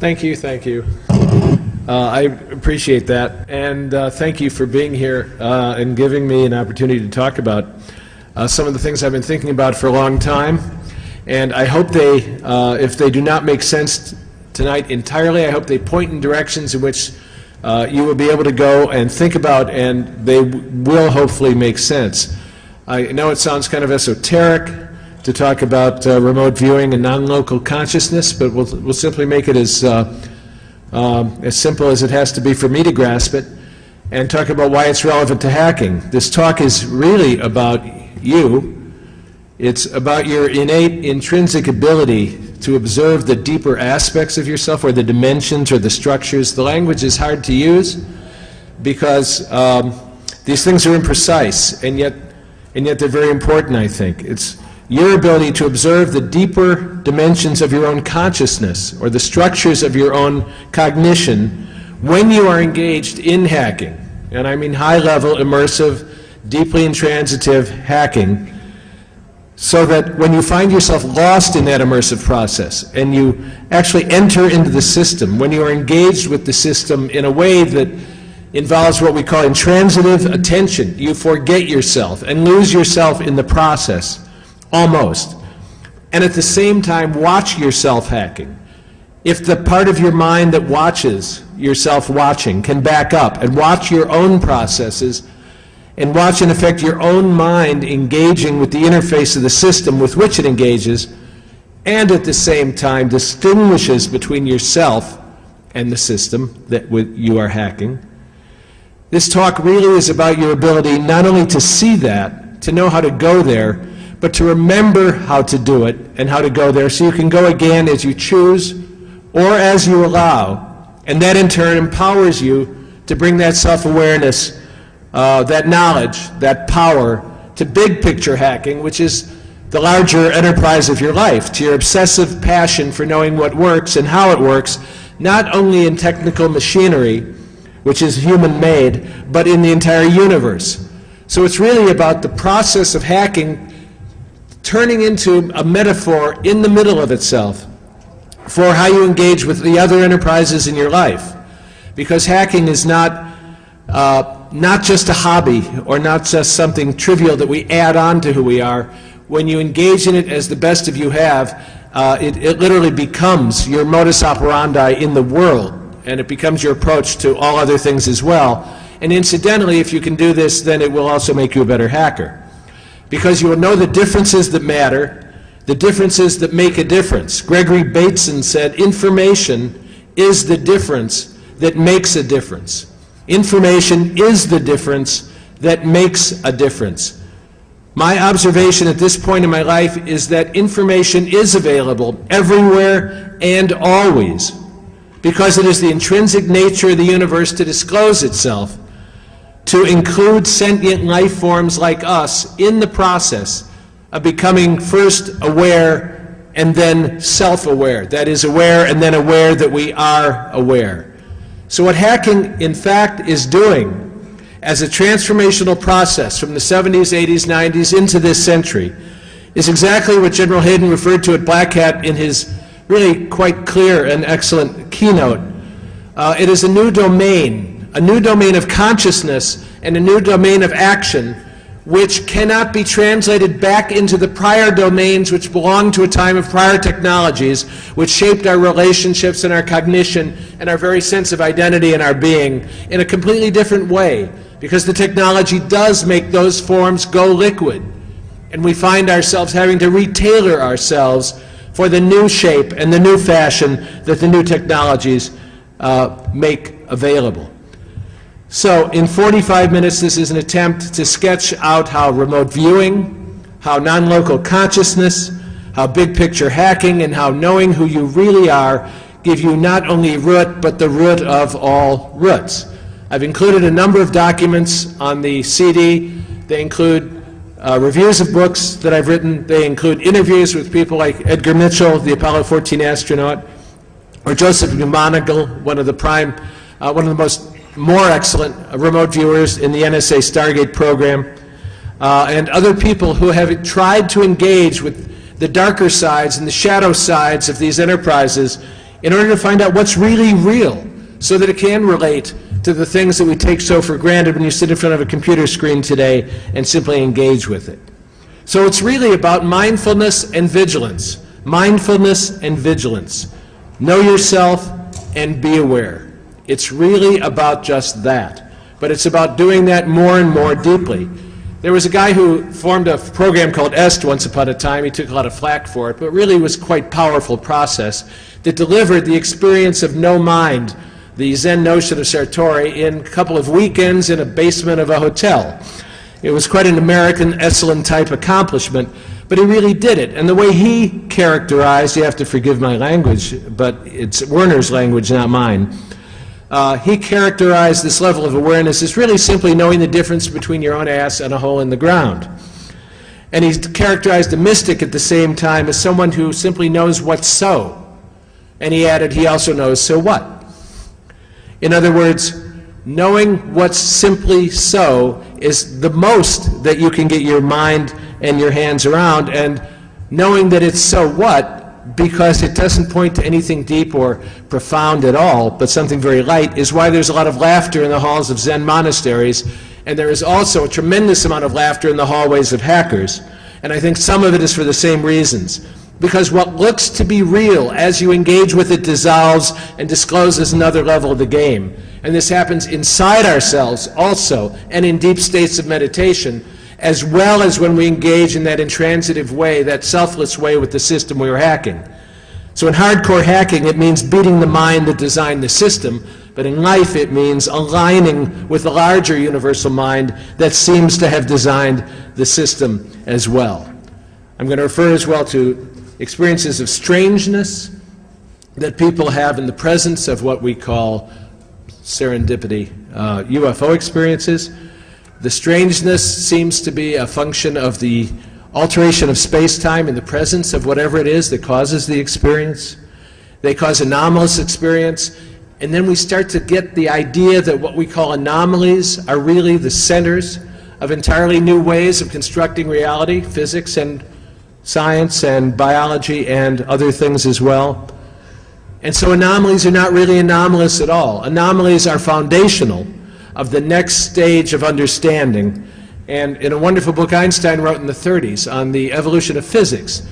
Thank you, thank you. I appreciate that, and thank you for being here and giving me an opportunity to talk about some of the things I've been thinking about for a long time. And I hope they, if they do not make sense tonight entirely, I hope they point in directions in which you will be able to go and think about, and they will hopefully make sense. I know it sounds kind of esoteric to talk about remote viewing and non-local consciousness, but we'll simply make it as simple as it has to be for me to grasp it, and talk about why it's relevant to hacking. This talk is really about you. It's about your innate, intrinsic ability to observe the deeper aspects of yourself, or the dimensions or the structures. The language is hard to use because these things are imprecise, and yet they're very important, I think. It's your ability to observe the deeper dimensions of your own consciousness, or the structures of your own cognition, when you are engaged in hacking. And I mean high-level, immersive, deeply intransitive hacking, so that when you find yourself lost in that immersive process and you actually enter into the system, when you are engaged with the system in a way that involves what we call intransitive attention, you forget yourself and lose yourself in the process, almost, and at the same time watch yourself hacking. If the part of your mind that watches yourself watching can back up and watch your own processes, and watch, in effect, your own mind engaging with the interface of the system with which it engages, and at the same time distinguishes between yourself and the system that you are hacking. This talk really is about your ability not only to see that, to know how to go there, but to remember how to do it and how to go there, so you can go again as you choose or as you allow, and that in turn empowers you to bring that self-awareness, that knowledge, that power, to big picture hacking, which is the larger enterprise of your life, to your obsessive passion for knowing what works and how it works, not only in technical machinery, which is human-made, but in the entire universe. So it's really about the process of hacking turning into a metaphor in the middle of itself for how you engage with the other enterprises in your life. Because hacking is not just a hobby, or not just something trivial that we add on to who we are. When you engage in it as the best of you have, it literally becomes your modus operandi in the world, and it becomes your approach to all other things as well. And incidentally, if you can do this, then it will also make you a better hacker, because you will know the differences that matter, the differences that make a difference. Gregory Bateson said, information is the difference that makes a difference. Information is the difference that makes a difference. My observation at this point in my life is that information is available everywhere and always, because it is the intrinsic nature of the universe to disclose itself, to include sentient life forms like us in the process of becoming first aware and then self-aware. That is, aware and then aware that we are aware. So what hacking, in fact, is doing as a transformational process from the 70s, 80s, 90s into this century is exactly what General Hayden referred to at Black Hat in his really quite clear and excellent keynote. It is a new domain of consciousness and a new domain of action, which cannot be translated back into the prior domains which belong to a time of prior technologies, which shaped our relationships and our cognition and our very sense of identity and our being in a completely different way, because the technology does make those forms go liquid, and we find ourselves having to retailor ourselves for the new shape and the new fashion that the new technologies make available. So in 45 minutes, this is an attempt to sketch out how remote viewing, how non-local consciousness, how big picture hacking, and how knowing who you really are give you not only root, but the root of all roots. I've included a number of documents on the CD. They include reviews of books that I've written. They include interviews with people like Edgar Mitchell, the Apollo 14 astronaut, or Joseph McMoneagle, one of the most more excellent remote viewers in the NSA Stargate program, and other people who have tried to engage with the darker sides and the shadow sides of these enterprises in order to find out what's really real, so that it can relate to the things that we take so for granted when you sit in front of a computer screen today and simply engage with it. So it's really about mindfulness and vigilance. Mindfulness and vigilance. Know yourself and be aware. It's really about just that. But it's about doing that more and more deeply. There was a guy who formed a program called EST once upon a time. He took a lot of flack for it, but really was quite a powerful process that delivered the experience of no mind, the Zen notion of Sartori, in a couple of weekends in a basement of a hotel. It was quite an American Esalen type accomplishment, but he really did it. And the way he characterized, you have to forgive my language, but it's Werner's language, not mine. He characterized this level of awareness as really simply knowing the difference between your own ass and a hole in the ground. And he characterized a mystic at the same time as someone who simply knows what's so. And he added, he also knows so what. In other words, knowing what's simply so is the most that you can get your mind and your hands around, and knowing that it's so what, because it doesn't point to anything deep or profound at all, but something very light, is why there's a lot of laughter in the halls of Zen monasteries, and there is also a tremendous amount of laughter in the hallways of hackers. And I think some of it is for the same reasons. Because what looks to be real as you engage with it dissolves and discloses another level of the game. And this happens inside ourselves also, and in deep states of meditation, as well as when we engage in that intransitive way, that selfless way with the system we were hacking. So in hardcore hacking, it means beating the mind that designed the system, but in life it means aligning with the larger universal mind that seems to have designed the system as well. I'm going to refer as well to experiences of strangeness that people have in the presence of what we call serendipity, UFO experiences. The strangeness seems to be a function of the alteration of space-time in the presence of whatever it is that causes the experience. They cause anomalous experience, and then we start to get the idea that what we call anomalies are really the centers of entirely new ways of constructing reality, physics and science and biology and other things as well. And so anomalies are not really anomalous at all. Anomalies are foundational of the next stage of understanding. And in a wonderful book Einstein wrote in the 30s on the evolution of physics,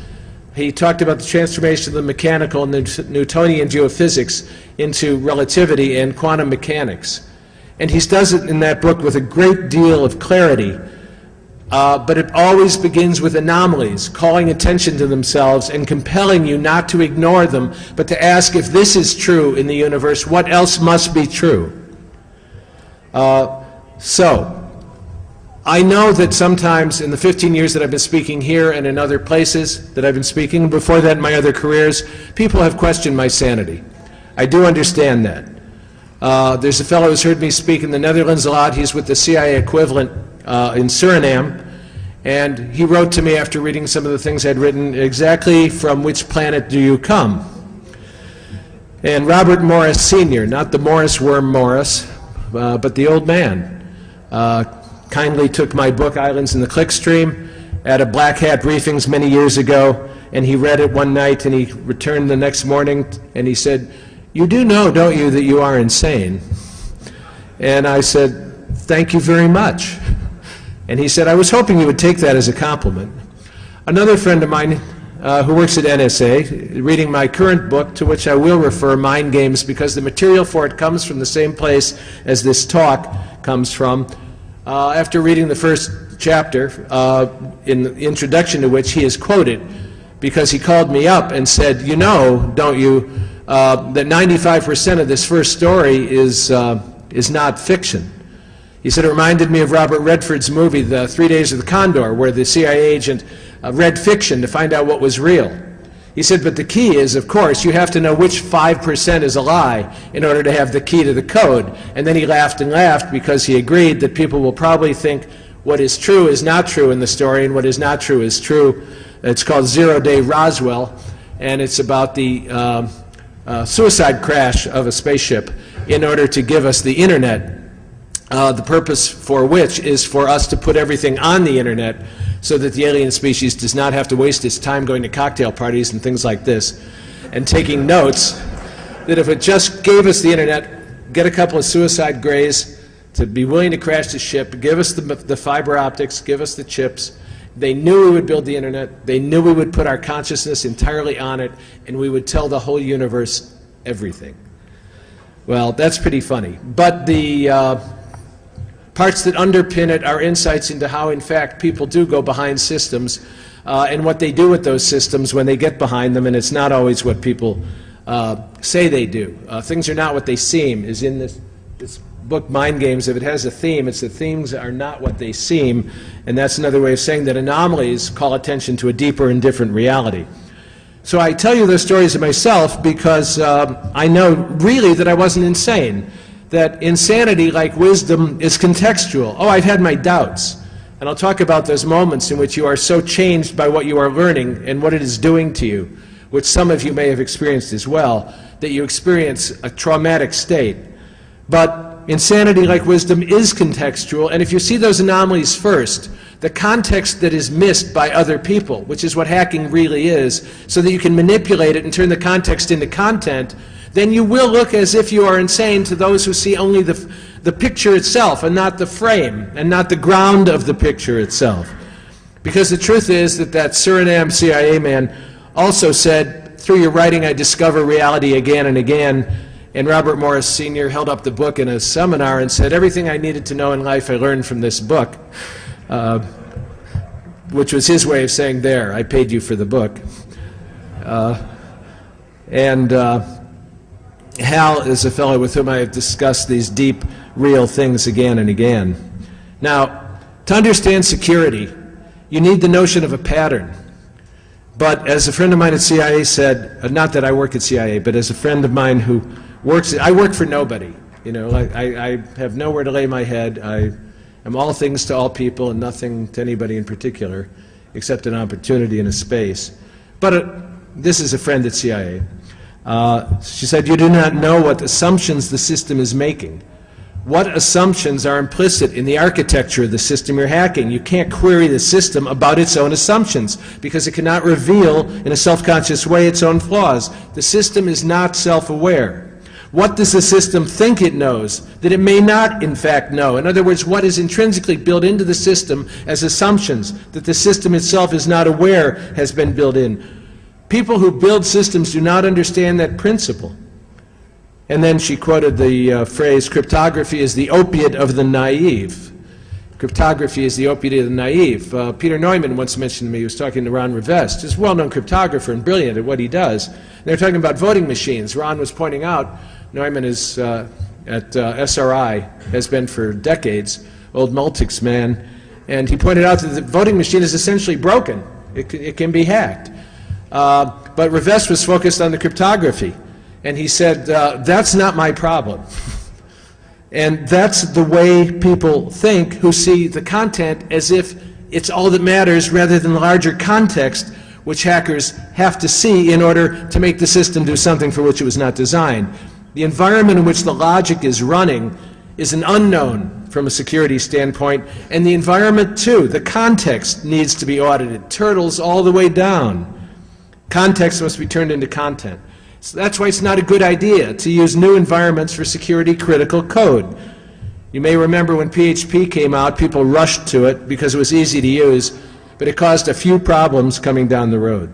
he talked about the transformation of the mechanical and the Newtonian geophysics into relativity and quantum mechanics. And he does it in that book with a great deal of clarity. But it always begins with anomalies, calling attention to themselves and compelling you not to ignore them, but to ask, if this is true in the universe, what else must be true? So, I know that sometimes in the 15 years that I've been speaking here and in other places that I've been speaking, before that in my other careers, people have questioned my sanity. I do understand that. There's a fellow who's heard me speak in the Netherlands a lot. He's with the CIA equivalent in Suriname, and he wrote to me after reading some of the things I'd written, exactly from which planet do you come? And Robert Morris Sr., not the Morris worm Morris, but the old man, kindly took my book, Islands in the Clickstream, at a Black Hat briefings many years ago, and he read it one night, and he returned the next morning, and he said, "You do know, don't you, that you are insane?" And I said, "Thank you very much." And he said, "I was hoping you would take that as a compliment." Another friend of mine who works at NSA, reading my current book, to which I will refer, Mind Games, because the material for it comes from the same place as this talk comes from, after reading the first chapter, in the introduction to which he is quoted, because he called me up and said, "You know, don't you, that 95% of this first story is not fiction." He said it reminded me of Robert Redford's movie, The 3 Days of the Condor, where the CIA agent read fiction to find out what was real. He said, but the key is, of course, you have to know which 5% is a lie in order to have the key to the code. And then he laughed and laughed because he agreed that people will probably think what is true is not true in the story and what is not true is true. It's called Zero Day Roswell, and it's about the suicide crash of a spaceship in order to give us the internet. The purpose for which is for us to put everything on the internet so that the alien species does not have to waste its time going to cocktail parties and things like this and taking notes that if it just gave us the internet, get a couple of suicide grays to be willing to crash the ship, give us the fiber optics, give us the chips. They knew we would build the internet. They knew we would put our consciousness entirely on it, and we would tell the whole universe everything. Well, that's pretty funny. But the parts that underpin it are insights into how, in fact, people do go behind systems and what they do with those systems when they get behind them, and it's not always what people say they do. Things are not what they seem, is in this book, Mind Games. If it has a theme, it's the themes are not what they seem, and that's another way of saying that anomalies call attention to a deeper and different reality. So I tell you those stories of myself because I know really that I wasn't insane, that insanity, like wisdom, is contextual. Oh, I've had my doubts, and I'll talk about those moments in which you are so changed by what you are learning and what it is doing to you, which some of you may have experienced as well, that you experience a traumatic state. But insanity, like wisdom, is contextual, and if you see those anomalies first, the context that is missed by other people, which is what hacking really is, so that you can manipulate it and turn the context into content, then you will look as if you are insane to those who see only the picture itself and not the frame and not the ground of the picture itself. Because the truth is that Suriname CIA man also said, through your writing I discover reality again and again. And Robert Morris Sr. held up the book in a seminar and said, everything I needed to know in life I learned from this book, which was his way of saying, there, I paid you for the book. Hal is a fellow with whom I have discussed these deep, real things again and again. Now, to understand security, you need the notion of a pattern. But as a friend of mine at CIA said, not that I work at CIA, but as a friend of mine who I work for nobody. You know, I have nowhere to lay my head. I am all things to all people and nothing to anybody in particular, except an opportunity and a space. But this is a friend at CIA. She said, you do not know what assumptions the system is making. What assumptions are implicit in the architecture of the system you're hacking? You can't query the system about its own assumptions because it cannot reveal in a self-conscious way its own flaws. The system is not self-aware. What does the system think it knows that it may not in fact know? In other words, what is intrinsically built into the system as assumptions that the system itself is not aware has been built in. People who build systems do not understand that principle. And then she quoted the phrase, cryptography is the opiate of the naive. Cryptography is the opiate of the naive. Peter Neumann once mentioned to me, he was talking to Ron Rivest, just a well-known cryptographer and brilliant at what he does. And they were talking about voting machines. Ron was pointing out, Neumann is at SRI, has been for decades, old Multics man, and he pointed out that the voting machine is essentially broken. It can be hacked. But Rivest was focused on the cryptography. And he said, that's not my problem. And that's the way people think who see the content as if it's all that matters rather than the larger context which hackers have to see in order to make the system do something for which it was not designed. The environment in which the logic is running is an unknown from a security standpoint, and the environment too, the context needs to be audited. Turtles all the way down. Context must be turned into content. So that's why it's not a good idea to use new environments for security critical code. You may remember when PHP came out, people rushed to it because it was easy to use, but it caused a few problems coming down the road.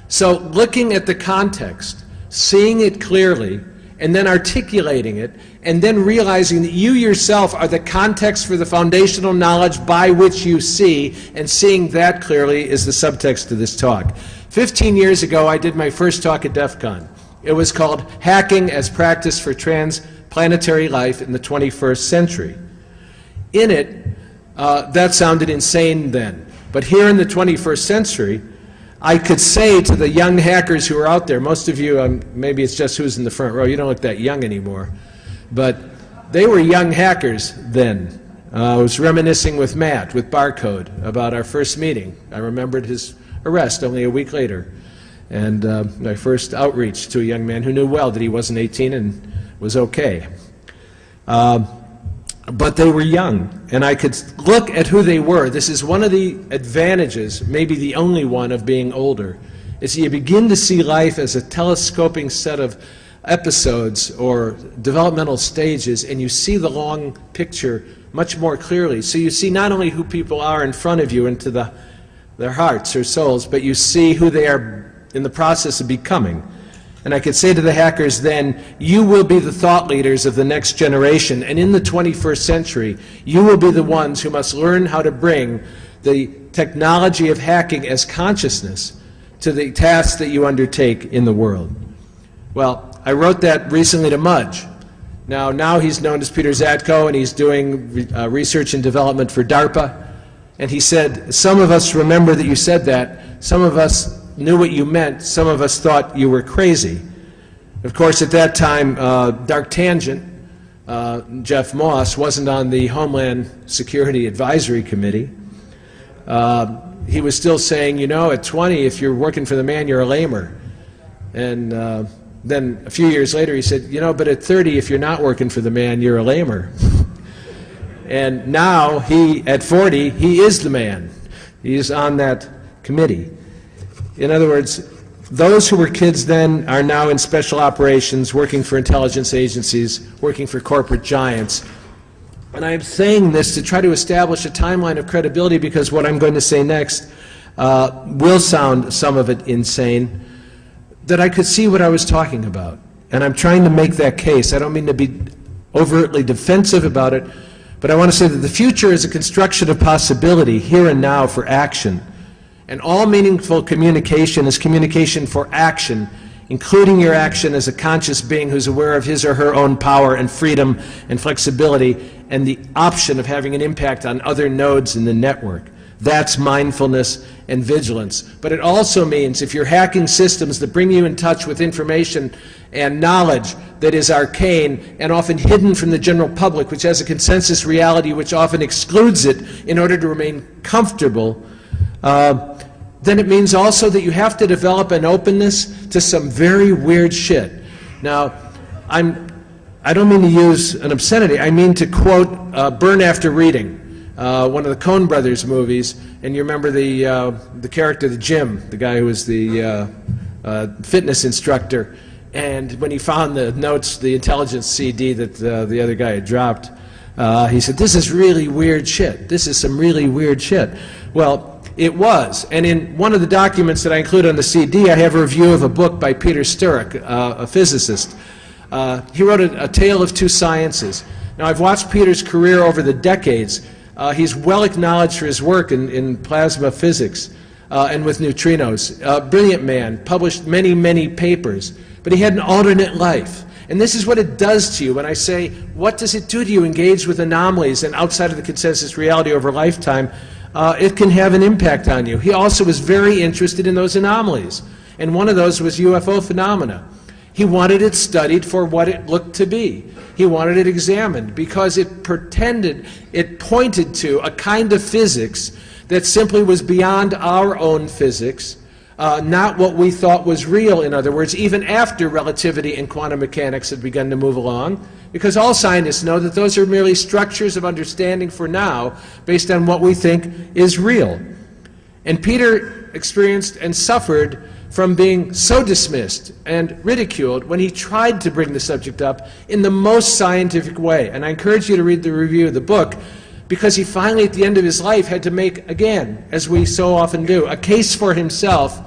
So looking at the context, seeing it clearly, and then articulating it, and then realizing that you yourself are the context for the foundational knowledge by which you see, and seeing that clearly is the subtext to this talk. 15 years ago, I did my first talk at Defcon. It was called Hacking as Practice for Transplanetary Life in the 21st Century. In it, that sounded insane then. But here in the 21st century, I could say to the young hackers who are out there, most of you, maybe it's just who's in the front row, you don't look that young anymore, but they were young hackers then. I was reminiscing with Matt, with Barcode, about our first meeting. I remembered his arrest only a week later, and my first outreach to a young man who knew well that he wasn't 18 and was okay. But they were young, and I could look at who they were. This is one of the advantages, maybe the only one, of being older, is you begin to see life as a telescoping set of episodes or developmental stages, and you see the long picture much more clearly. So you see not only who people are in front of you into their hearts or souls, but you see who they are in the process of becoming. And I could say to the hackers then, you will be the thought leaders of the next generation, and in the 21st century, you will be the ones who must learn how to bring the technology of hacking as consciousness to the tasks that you undertake in the world. Well, I wrote that recently to Mudge. Now he's known as Peter Zatko, and he's doing research and development for DARPA. And he said, some of us remember that you said that, some of us knew what you meant, some of us thought you were crazy. Of course, at that time, Dark Tangent, Jeff Moss, wasn't on the Homeland Security Advisory Committee. He was still saying, you know, at 20, if you're working for the man, you're a lamer. And then a few years later, he said, you know, but at 30, if you're not working for the man, you're a lamer. And now, at 40, he is the man. He's on that committee. In other words, those who were kids then are now in special operations, working for intelligence agencies, working for corporate giants. And I'm saying this to try to establish a timeline of credibility, because what I'm going to say next will sound, some of it, insane, that I could see what I was talking about. And I'm trying to make that case. I don't mean to be overtly defensive about it, but I want to say that the future is a construction of possibility here and now for action. And all meaningful communication is communication for action, including your action as a conscious being who's aware of his or her own power and freedom and flexibility and the option of having an impact on other nodes in the network. That's mindfulness and vigilance. But it also means if you're hacking systems that bring you in touch with information and knowledge that is arcane and often hidden from the general public, which has a consensus reality which often excludes it in order to remain comfortable, then it means also that you have to develop an openness to some very weird shit. Now, I don't mean to use an obscenity. I mean to quote Burn After Reading, one of the Coen Brothers movies, and you remember the character, the Jim, the guy who was the fitness instructor, and when he found the notes, the intelligence CD that the other guy had dropped, he said, "This is really weird shit. This is some really weird shit." Well, it was. And in one of the documents that I include on the CD, I have a review of a book by Peter Sturrock, a physicist. He wrote A Tale of Two Sciences. Now, I've watched Peter's career over the decades. He's well acknowledged for his work in plasma physics and with neutrinos. Brilliant man, published many, many papers. But he had an alternate life. And this is what it does to you when I say, what does it do to you engaged with anomalies and outside of the consensus reality over a lifetime? It can have an impact on you. He also was very interested in those anomalies. And one of those was UFO phenomena. He wanted it studied for what it looked to be. He wanted it examined because it pointed to a kind of physics that simply was beyond our own physics, not what we thought was real, in other words, even after relativity and quantum mechanics had begun to move along, because all scientists know that those are merely structures of understanding for now based on what we think is real. And Peter experienced and suffered from being so dismissed and ridiculed when he tried to bring the subject up in the most scientific way. And I encourage you to read the review of the book, because he finally, at the end of his life, had to make, again, as we so often do, a case for himself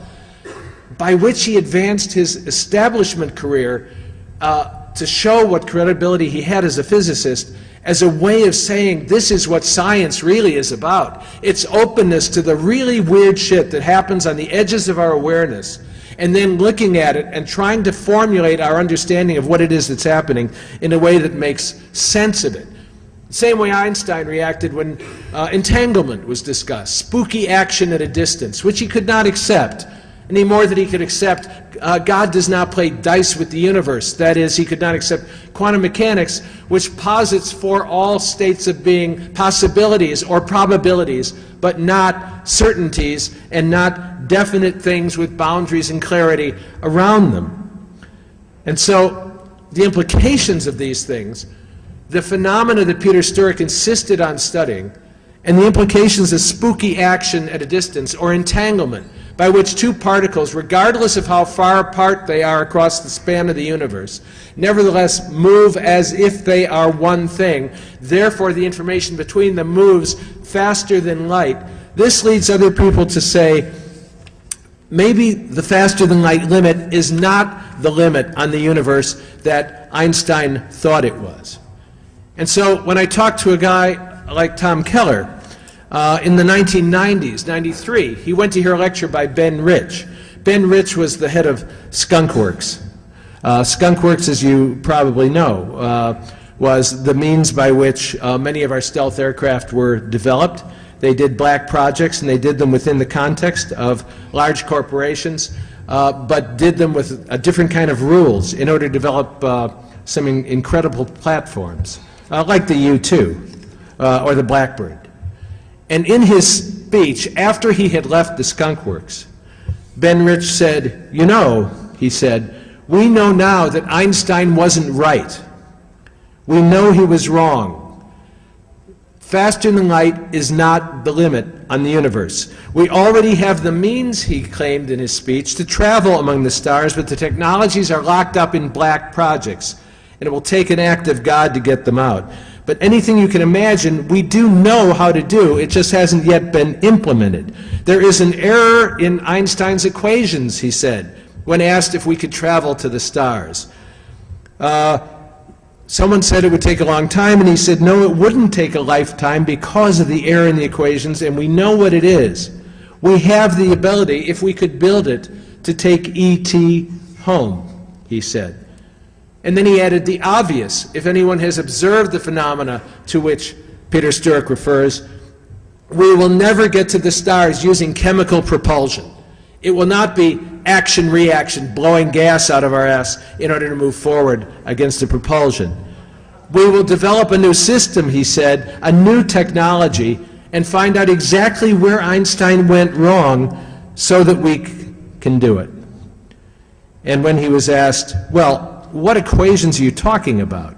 by which he advanced his establishment career to show what credibility he had as a physicist, as a way of saying this is what science really is about. It's openness to the really weird shit that happens on the edges of our awareness, and then looking at it and trying to formulate our understanding of what it is that's happening in a way that makes sense of it. Same way Einstein reacted when entanglement was discussed, spooky action at a distance, which he could not accept, any more than he could accept God does not play dice with the universe. That is, he could not accept quantum mechanics, which posits for all states of being possibilities or probabilities, but not certainties and not definite things with boundaries and clarity around them. And so the implications of these things, the phenomena that Peter Sturrock insisted on studying, and the implications of spooky action at a distance or entanglement, by which two particles, regardless of how far apart they are across the span of the universe, nevertheless move as if they are one thing. Therefore, the information between them moves faster than light. This leads other people to say, maybe the faster than light limit is not the limit on the universe that Einstein thought it was. And so when I talk to a guy like Tom Keller, in the 1990s, 93, he went to hear a lecture by Ben Rich. Ben Rich was the head of Skunk Works. Skunk Works, as you probably know, was the means by which many of our stealth aircraft were developed. They did black projects, and they did them within the context of large corporations, but did them with a different kind of rules in order to develop some incredible platforms, like the U-2 or the Blackbird. And in his speech, after he had left the Skunk Works, Ben Rich said, "You know," he said, "we know now that Einstein wasn't right. We know he was wrong. Faster than light is not the limit on the universe. We already have the means," he claimed in his speech, "to travel among the stars, but the technologies are locked up in black projects, and it will take an act of God to get them out. But anything you can imagine, we do know how to do. It just hasn't yet been implemented. There is an error in Einstein's equations," he said, when asked if we could travel to the stars. Someone said it would take a long time, and he said, "No, it wouldn't take a lifetime because of the error in the equations, and we know what it is. We have the ability, if we could build it, to take E.T. home," he said. And then he added the obvious. If anyone has observed the phenomena to which Peter Sturrock refers, we will never get to the stars using chemical propulsion. It will not be action-reaction, blowing gas out of our ass in order to move forward against the propulsion. We will develop a new system, he said, a new technology, and find out exactly where Einstein went wrong so that we can do it. And when he was asked, "Well, what equations are you talking about?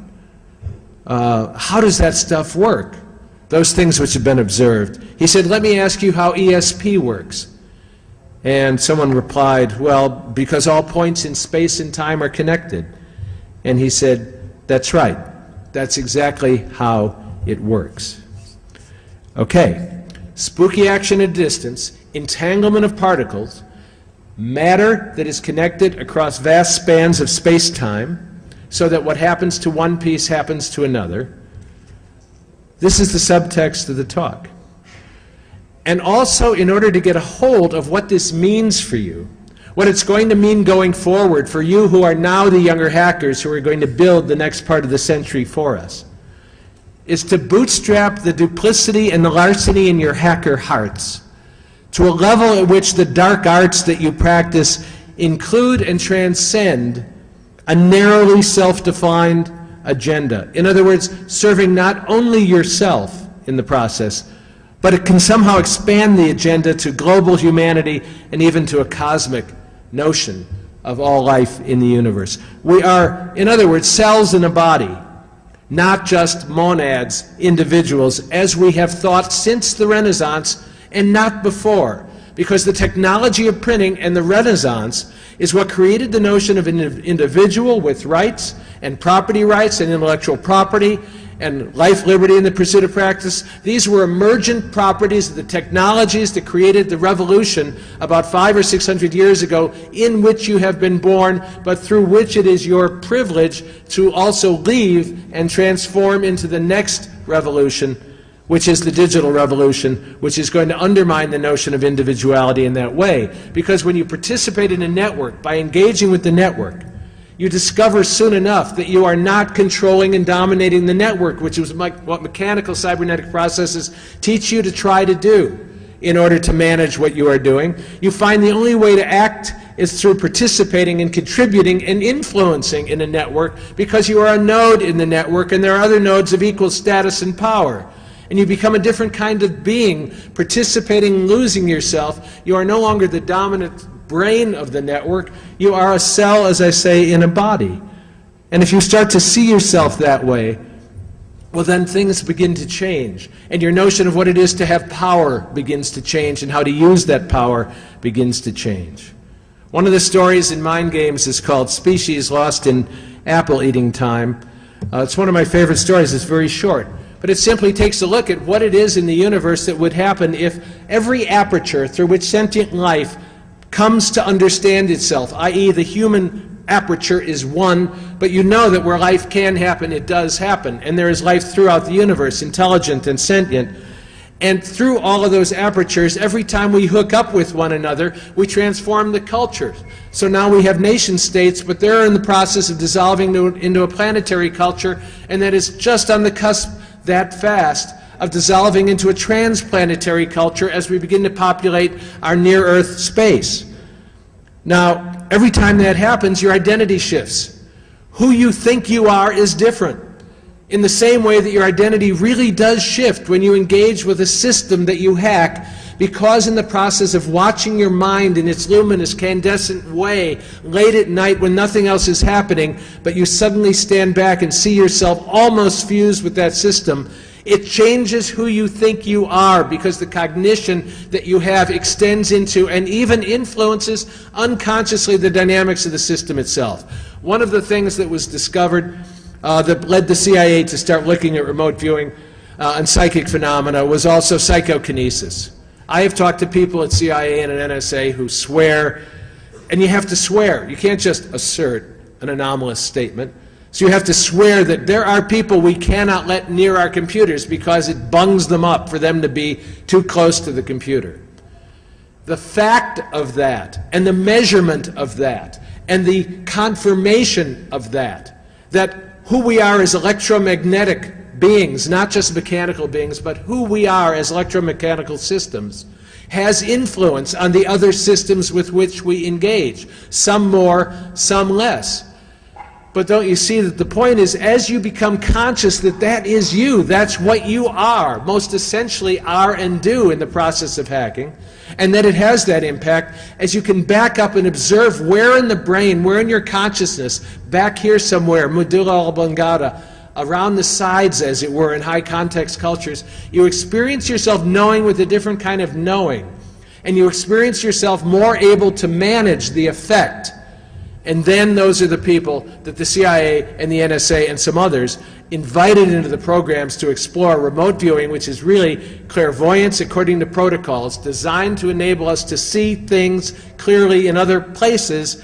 How does that stuff work? Those things which have been observed." He said, "Let me ask you how ESP works." And someone replied, "Well, because all points in space and time are connected." And he said, "That's right. That's exactly how it works." Okay, spooky action at distance, entanglement of particles, matter that is connected across vast spans of space-time, so that what happens to one piece happens to another. This is the subtext of the talk. And also, in order to get a hold of what this means for you, what it's going to mean going forward for you who are now the younger hackers who are going to build the next part of the century for us, is to bootstrap the duplicity and the larceny in your hacker hearts to a level at which the dark arts that you practice include and transcend a narrowly self-defined agenda. In other words, serving not only yourself in the process, but it can somehow expand the agenda to global humanity and even to a cosmic notion of all life in the universe. We are, in other words, cells in a body, not just monads, individuals, as we have thought since the Renaissance and not before, because the technology of printing and the Renaissance is what created the notion of an individual with rights and property rights and intellectual property and life, liberty, and the pursuit of practice. These were emergent properties of the technologies that created the revolution about 500 or 600 years ago, in which you have been born, but through which it is your privilege to also leave and transform into the next revolution, which is the digital revolution, which is going to undermine the notion of individuality in that way. Because when you participate in a network, by engaging with the network, you discover soon enough that you are not controlling and dominating the network, which is what mechanical cybernetic processes teach you to try to do in order to manage what you are doing. You find the only way to act is through participating and contributing and influencing in a network, because you are a node in the network and there are other nodes of equal status and power. And you become a different kind of being, participating, losing yourself. You are no longer the dominant brain of the network. You are a cell, as I say, in a body. And if you start to see yourself that way, well, then things begin to change, and your notion of what it is to have power begins to change, and how to use that power begins to change. One of the stories in mind games is called Species Lost in Apple Eating Time. It's one of my favorite stories. It's very short, but it simply takes a look at what it is in the universe that would happen if every aperture through which sentient life comes to understand itself, i.e. the human aperture is one, but you know that where life can happen, it does happen, and there is life throughout the universe, intelligent and sentient. And through all of those apertures, every time we hook up with one another, we transform the cultures. So now we have nation states, but they're in the process of dissolving into a planetary culture, and that is just on the cusp that fast of dissolving into a transplanetary culture as we begin to populate our near-Earth space. Now, every time that happens, your identity shifts. Who you think you are is different. In the same way that your identity really does shift when you engage with a system that you hack, because in the process of watching your mind in its luminous, candescent way, late at night when nothing else is happening, but you suddenly stand back and see yourself almost fused with that system, it changes who you think you are, because the cognition that you have extends into and even influences unconsciously the dynamics of the system itself. One of the things that was discovered that led the CIA to start looking at remote viewing and psychic phenomena was also psychokinesis. I have talked to people at CIA and at NSA who swear, and you have to swear. You can't just assert an anomalous statement. So you have to swear that there are people we cannot let near our computers because it bungs them up for them to be too close to the computer. The fact of that, and the measurement of that, and the confirmation of that, that who we are as electromagnetic beings, not just mechanical beings, but who we are as electromechanical systems, has influence on the other systems with which we engage, some more, some less. But don't you see that the point is, as you become conscious that that is you, that's what you are, most essentially are and do in the process of hacking, and that it has that impact, as you can back up and observe where in the brain, where in your consciousness, back here somewhere, medulla oblongata, around the sides, as it were, in high context cultures, you experience yourself knowing with a different kind of knowing, and you experience yourself more able to manage the effect. And then those are the people that the CIA and the NSA and some others invited into the programs to explore remote viewing, which is really clairvoyance according to protocols, designed to enable us to see things clearly in other places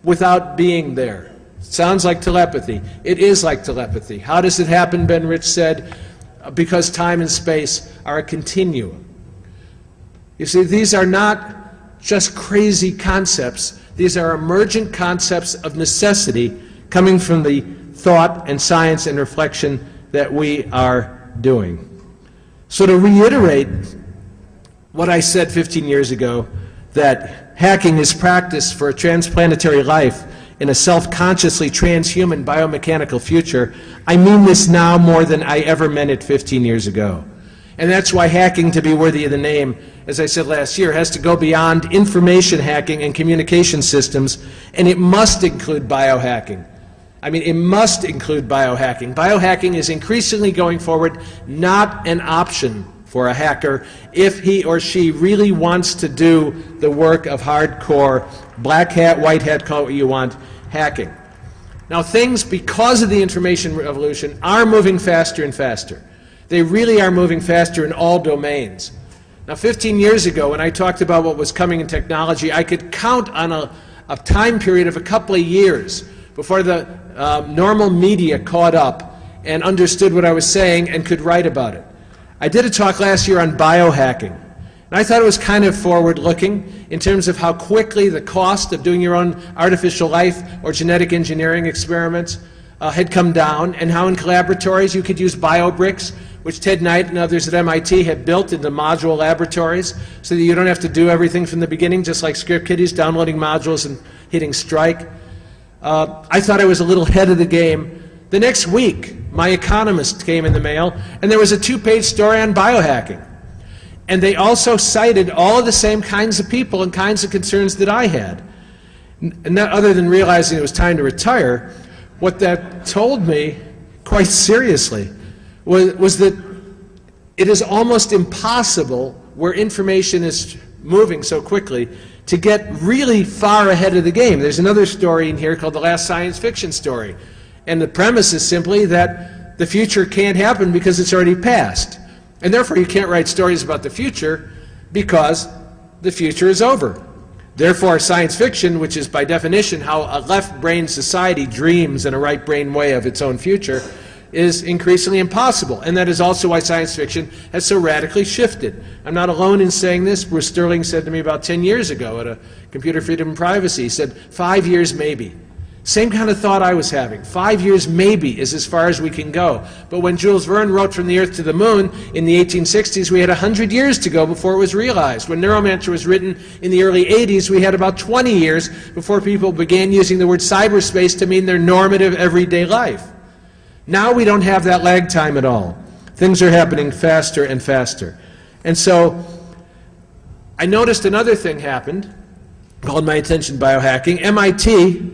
without being there. Sounds like telepathy. It is like telepathy. How does it happen, Ben Rich said? Because time and space are a continuum. You see, these are not just crazy concepts. These are emergent concepts of necessity coming from the thought and science and reflection that we are doing. So to reiterate what I said 15 years ago, that hacking is practice for a transplanetary life in a self-consciously transhuman biomechanical future, I mean this now more than I ever meant it 15 years ago. And that's why hacking, to be worthy of the name, as I said last year, has to go beyond information hacking and communication systems, and it must include biohacking. I mean, it must include biohacking. Biohacking is increasingly going forward not an option for a hacker if he or she really wants to do the work of hardcore, black hat, white hat, call it what you want, hacking. Now things, because of the information revolution, are moving faster and faster. They really are moving faster in all domains. Now 15 years ago, when I talked about what was coming in technology, I could count on a time period of a couple of years before the normal media caught up and understood what I was saying and could write about it. I did a talk last year on biohacking, and I thought it was kind of forward-looking in terms of how quickly the cost of doing your own artificial life or genetic engineering experiments had come down, and how in collaboratories you could use biobricks, which Ted Knight and others at MIT had built into module laboratories so that you don't have to do everything from the beginning, just like script kiddies downloading modules and hitting strike. I thought I was a little ahead of the game. The next week, my Economist came in the mail, and there was a 2-page story on biohacking. And they also cited all of the same kinds of people and kinds of concerns that I had. And that, other than realizing it was time to retire, what that told me, quite seriously, was that it is almost impossible, where information is moving so quickly, to get really far ahead of the game. There's another story in here called The Last Science Fiction Story. And the premise is simply that the future can't happen because it's already past. And therefore you can't write stories about the future because the future is over. Therefore science fiction, which is by definition how a left-brain society dreams in a right-brain way of its own future, is increasingly impossible. And that is also why science fiction has so radically shifted. I'm not alone in saying this. Bruce Sterling said to me about 10 years ago at a Computer Freedom and Privacy, he said, 5 years maybe. Same kind of thought I was having. 5 years maybe is as far as we can go. But when Jules Verne wrote From the Earth to the Moon in the 1860s, we had 100 years to go before it was realized. When Neuromancer was written in the early 80s, we had about 20 years before people began using the word cyberspace to mean their normative everyday life. Now we don't have that lag time at all. Things are happening faster and faster. And so I noticed another thing happened, called my attention biohacking. MIT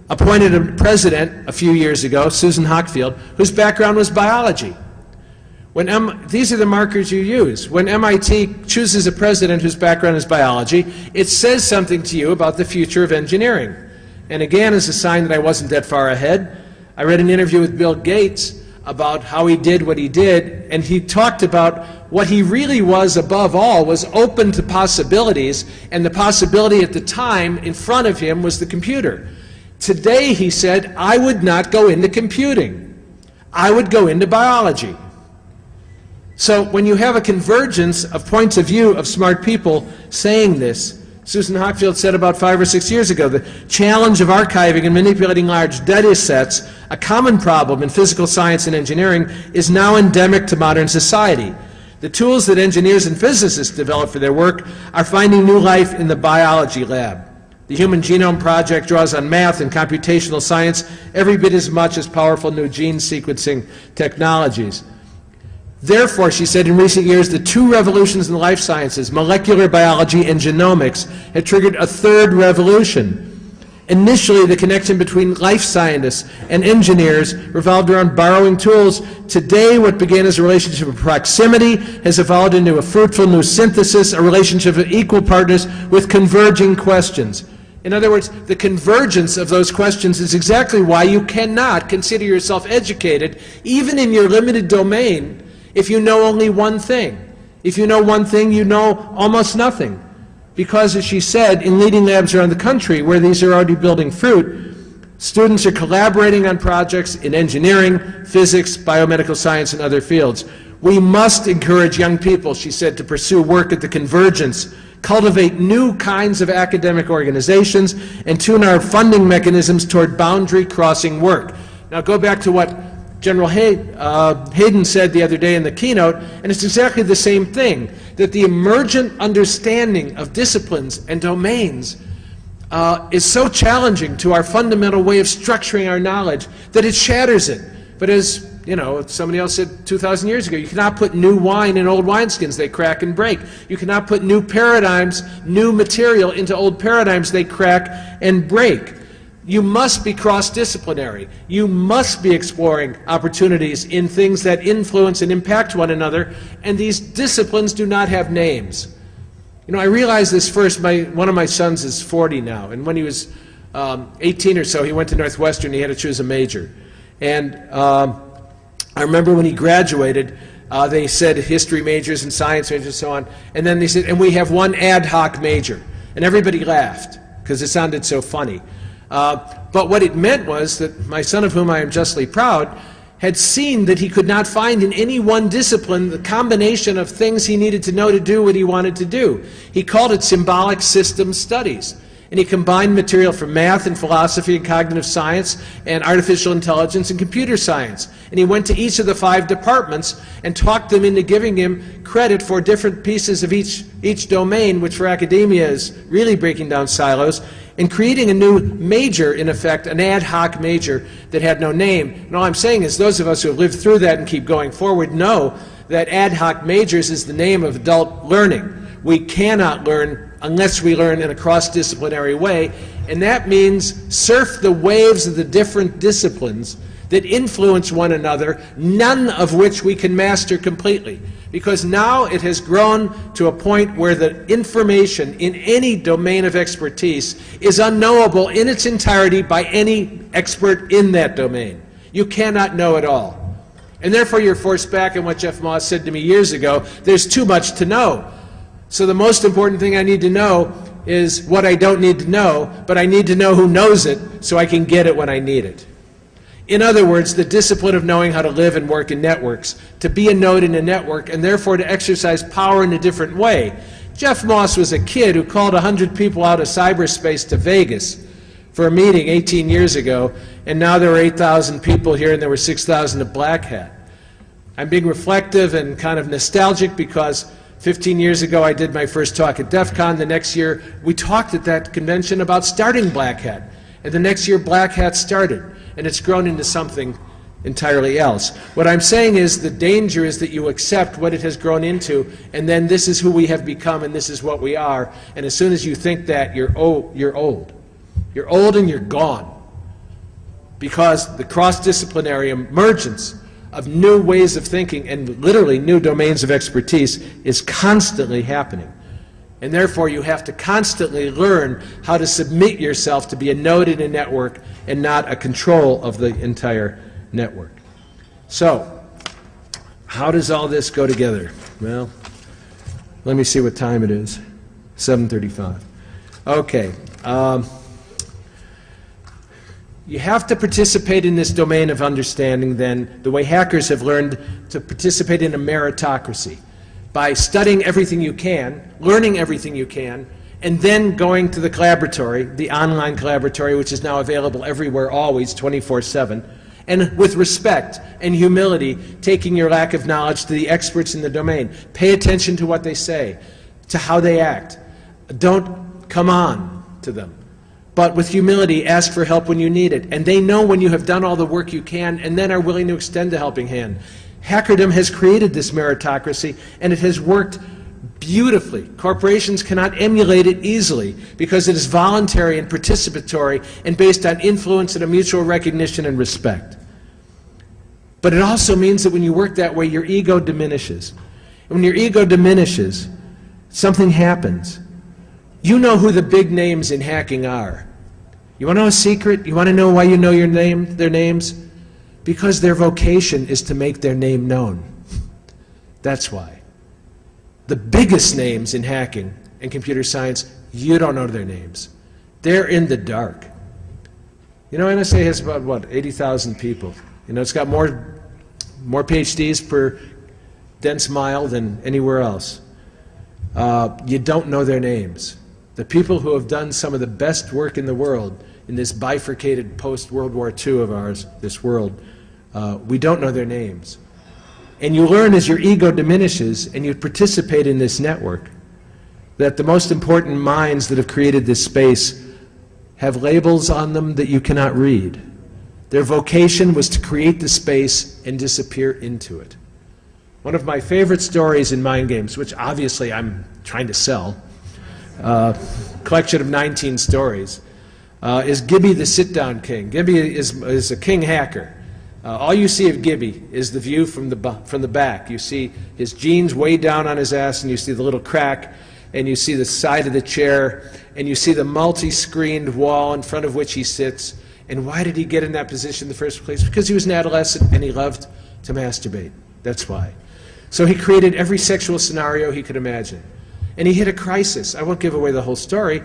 appointed a president a few years ago, Susan Hockfield, whose background was biology. These are the markers you use. When MIT chooses a president whose background is biology, it says something to you about the future of engineering. And again, as a sign that I wasn't that far ahead, I read an interview with Bill Gates about how he did what he did, and he talked about what he really was above all was open to possibilities, and the possibility at the time in front of him was the computer. Today, he said, I would not go into computing. I would go into biology. So when you have a convergence of points of view of smart people saying this, Susan Hockfield said about 5 or 6 years ago, the challenge of archiving and manipulating large data sets, a common problem in physical science and engineering, is now endemic to modern society. The tools that engineers and physicists develop for their work are finding new life in the biology lab. The Human Genome Project draws on math and computational science every bit as much as powerful new gene sequencing technologies. Therefore, she said, in recent years, the two revolutions in the life sciences, molecular biology and genomics, have triggered a third revolution. Initially, the connection between life scientists and engineers revolved around borrowing tools. Today, what began as a relationship of proximity has evolved into a fruitful new synthesis, a relationship of equal partners with converging questions. In other words, the convergence of those questions is exactly why you cannot consider yourself educated, even in your limited domain, if you know only one thing. If you know one thing, you know almost nothing. Because, as she said, in leading labs around the country where these are already building fruit, students are collaborating on projects in engineering, physics, biomedical science, and other fields. We must encourage young people, she said, to pursue work at the convergence, cultivate new kinds of academic organizations, and tune our funding mechanisms toward boundary-crossing work. Now go back to what General Hayden said the other day in the keynote, and it's exactly the same thing, that the emergent understanding of disciplines and domains is so challenging to our fundamental way of structuring our knowledge that it shatters it. But as you know, somebody else said 2,000 years ago, you cannot put new wine in old wineskins, they crack and break. You cannot put new paradigms, new material into old paradigms, they crack and break. You must be cross-disciplinary. You must be exploring opportunities in things that influence and impact one another, and these disciplines do not have names. You know, I realized this first. One of my sons is 40 now, and when he was 18 or so, he went to Northwestern. He had to choose a major. And I remember when he graduated, they said history majors and science majors and so on, and then they said, and we have one ad hoc major. And everybody laughed, because it sounded so funny. But what it meant was that my son, of whom I am justly proud, had seen that he could not find in any one discipline the combination of things he needed to know to do what he wanted to do. He called it symbolic systems studies. And he combined material from math and philosophy and cognitive science and artificial intelligence and computer science. And he went to each of the 5 departments and talked them into giving him credit for different pieces of each domain, which for academia is really breaking down silos, and creating a new major, in effect, an ad hoc major that had no name. And all I'm saying is those of us who have lived through that and keep going forward know that ad hoc majors is the name of adult learning. We cannot learn unless we learn in a cross-disciplinary way, and that means surf the waves of the different disciplines that influence one another, none of which we can master completely. Because now it has grown to a point where the information in any domain of expertise is unknowable in its entirety by any expert in that domain. You cannot know it all. And therefore you're forced back on what Jeff Moss said to me years ago, there's too much to know. So the most important thing I need to know is what I don't need to know, but I need to know who knows it so I can get it when I need it. In other words, the discipline of knowing how to live and work in networks, to be a node in a network, and therefore to exercise power in a different way. Jeff Moss was a kid who called 100 people out of cyberspace to Vegas for a meeting 18 years ago, and now there are 8,000 people here and there were 6,000 at Black Hat. I'm being reflective and kind of nostalgic because 15 years ago I did my first talk at Defcon. The next year we talked at that convention about starting Black Hat. And the next year Black Hat started. And it's grown into something entirely else. What I'm saying is the danger is that you accept what it has grown into, and then this is who we have become, and this is what we are. And as soon as you think that, you're old. You're old. You're old and you're gone. Because the cross-disciplinary emergence of new ways of thinking and literally new domains of expertise is constantly happening. And therefore you have to constantly learn how to submit yourself to be a node in a network and not a control of the entire network. So, how does all this go together? Well, let me see what time it is. 7:35. Okay. You have to participate in this domain of understanding then the way hackers have learned to participate in a meritocracy. By studying everything you can, learning everything you can, and then going to the collaboratory, the online collaboratory, which is now available everywhere, always, 24/7, and with respect and humility, taking your lack of knowledge to the experts in the domain. Pay attention to what they say, to how they act. Don't come on to them. But with humility, ask for help when you need it. And they know when you have done all the work you can, and then are willing to extend a helping hand. Hackerdom has created this meritocracy, and it has worked beautifully. Corporations cannot emulate it easily because it is voluntary and participatory and based on influence and a mutual recognition and respect. But it also means that when you work that way, your ego diminishes. And when your ego diminishes, something happens. You know who the big names in hacking are. You want to know a secret? You want to know why you know their names? Because their vocation is to make their name known. That's why. The biggest names in hacking and computer science, you don't know their names. They're in the dark. You know, NSA has about, what, 80,000 people. You know, it's got more PhDs per dense mile than anywhere else. You don't know their names. The people who have done some of the best work in the world in this bifurcated post-World War II of ours, this world, we don't know their names. And you learn as your ego diminishes and you participate in this network that the most important minds that have created this space have labels on them that you cannot read. Their vocation was to create the space and disappear into it. One of my favorite stories in mind games, which obviously I'm trying to sell, collection of 19 stories, is Gibby the Sit-Down King. Gibby is a king hacker. All you see of Gibby is the view from the back. You see his jeans way down on his ass, and you see the little crack, and you see the side of the chair, and you see the multi-screened wall in front of which he sits. And why did he get in that position in the first place? Because he was an adolescent and he loved to masturbate. That's why. So he created every sexual scenario he could imagine. And he hit a crisis. I won't give away the whole story,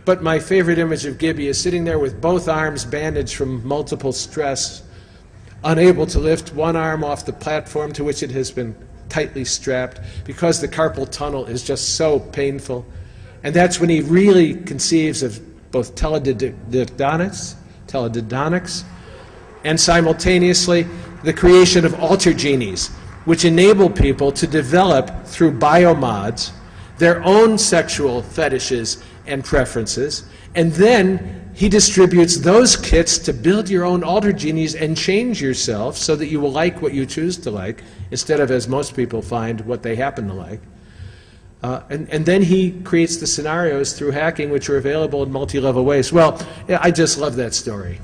but my favorite image of Gibby is sitting there with both arms bandaged from multiple stress, unable to lift one arm off the platform to which it has been tightly strapped because the carpal tunnel is just so painful. And that's when he really conceives of both teledidonics, and simultaneously the creation of alter genies, which enable people to develop through biomods their own sexual fetishes and preferences, and then he distributes those kits to build your own alter genies and change yourself so that you will like what you choose to like, instead of, as most people find, what they happen to like. And then he creates the scenarios through hacking, which are available in multi-level ways. Well, I just love that story.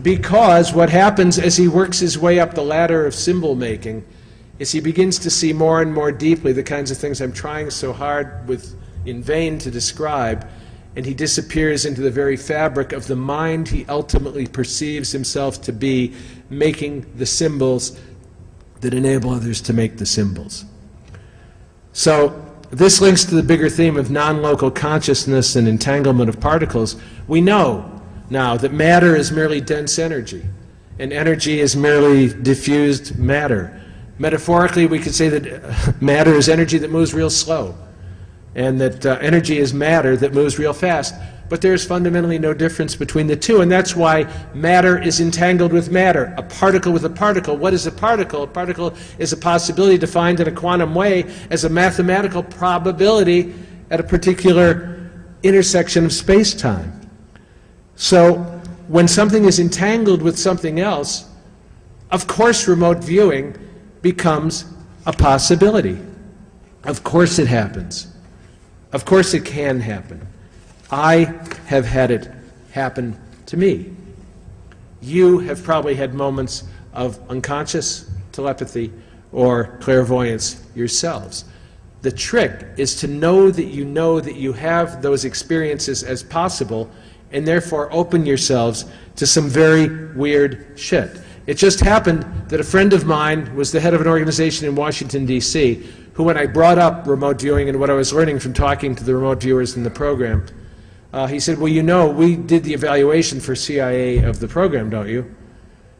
because what happens as he works his way up the ladder of symbol making is he begins to see more and more deeply the kinds of things I'm trying so hard in vain to describe, and he disappears into the very fabric of the mind he ultimately perceives himself to be, making the symbols that enable others to make the symbols. So this links to the bigger theme of non-local consciousness and entanglement of particles. We know now that matter is merely dense energy, and energy is merely diffused matter. Metaphorically, we could say that matter is energy that moves real slow, and that energy is matter that moves real fast. But there's fundamentally no difference between the two, and that's why matter is entangled with matter. A particle with a particle. What is a particle? A particle is a possibility defined in a quantum way as a mathematical probability at a particular intersection of space-time. So when something is entangled with something else, of course remote viewing becomes a possibility. Of course it happens. Of course it can happen. I have had it happen to me. You have probably had moments of unconscious telepathy or clairvoyance yourselves. The trick is to know that you have those experiences as possible, and therefore open yourselves to some very weird shit. It just happened that a friend of mine was the head of an organization in Washington, D.C., who, when I brought up remote viewing and what I was learning from talking to the remote viewers in the program, he said, well, you know, we did the evaluation for CIA of the program, don't you?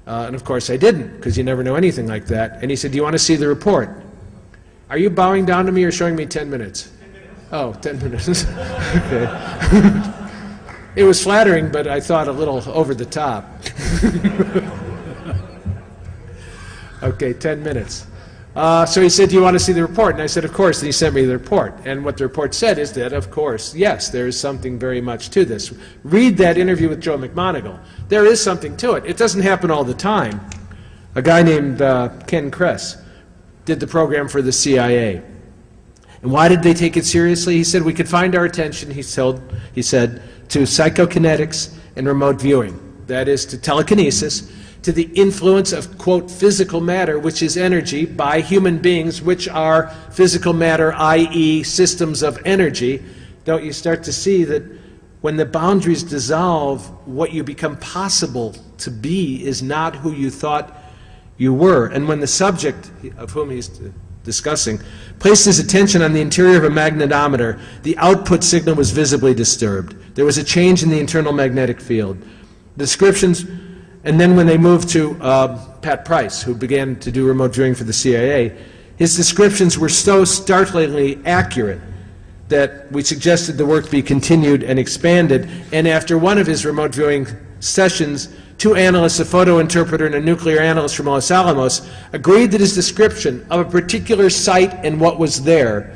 And of course I didn't, because you never know anything like that. And he said, do you want to see the report? Are you bowing down to me or showing me 10 minutes? 10 minutes. Oh, 10 minutes. Okay. It was flattering, but I thought a little over the top. Okay, 10 minutes. So he said, do you want to see the report? And I said, of course. And he sent me the report. And what the report said is that, of course, yes, there is something very much to this. Read that interview with Joe McMoneagle. There is something to it. It doesn't happen all the time. A guy named Ken Kress did the program for the CIA. And why did they take it seriously? He said, we could find our attention, he said, to psychokinetics and remote viewing. That is, to telekinesis, to the influence of, quote, physical matter, which is energy, by human beings, which are physical matter, i.e. systems of energy. Don't you start to see that when the boundaries dissolve, what you become possible to be is not who you thought you were. And when the subject, of whom he's discussing, placed his attention on the interior of a magnetometer, the output signal was visibly disturbed. There was a change in the internal magnetic field. The descriptions, and then when they moved to Pat Price, who began to do remote viewing for the CIA, his descriptions were so startlingly accurate that we suggested the work be continued and expanded. And after one of his remote viewing sessions, 2 analysts, a photo interpreter and a nuclear analyst from Los Alamos, agreed that his description of a particular site and what was there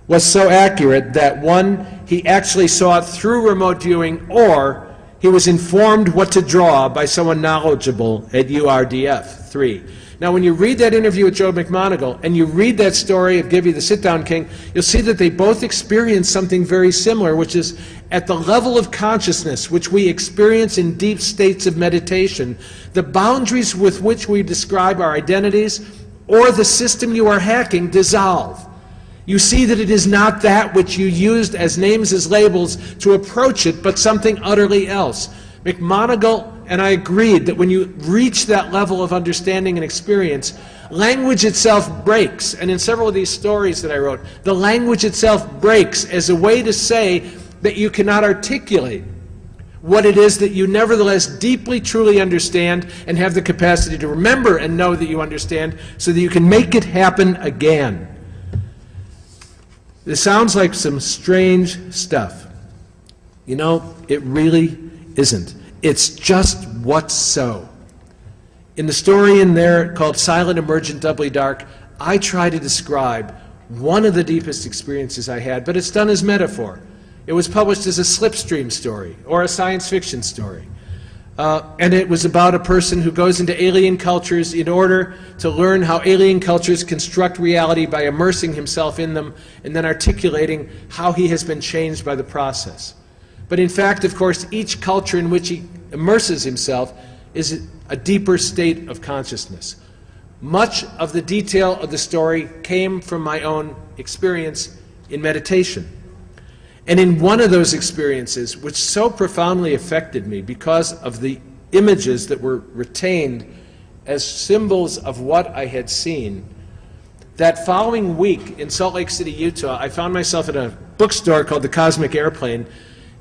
was so accurate that, one, he actually saw it through remote viewing, or he was informed what to draw by someone knowledgeable at URDF. 3. Now, when you read that interview with Joe McMoneagle and you read that story of Gibby the Sit-Down King, you'll see that they both experienced something very similar, which is at the level of consciousness which we experience in deep states of meditation, the boundaries with which we describe our identities or the system you are hacking dissolve. You see that it is not that which you used as names, as labels to approach it, but something utterly else. McMoneagle and I agreed that when you reach that level of understanding and experience, language itself breaks. And in several of these stories that I wrote, the language itself breaks as a way to say that you cannot articulate what it is that you nevertheless deeply, truly understand and have the capacity to remember and know that you understand so that you can make it happen again. This sounds like some strange stuff. You know, it really isn't. It's just what's so. In the story in there called Silent, Emergent, Doubly Dark, I try to describe one of the deepest experiences I had, but it's done as metaphor. It was published as a slipstream story or a science fiction story. And it was about a person who goes into alien cultures in order to learn how alien cultures construct reality by immersing himself in them and then articulating how he has been changed by the process. But in fact, of course, each culture in which he immerses himself is a deeper state of consciousness. Much of the detail of the story came from my own experience in meditation. And in one of those experiences, which so profoundly affected me because of the images that were retained as symbols of what I had seen, that following week in Salt Lake City, Utah, I found myself at a bookstore called The Cosmic Airplane,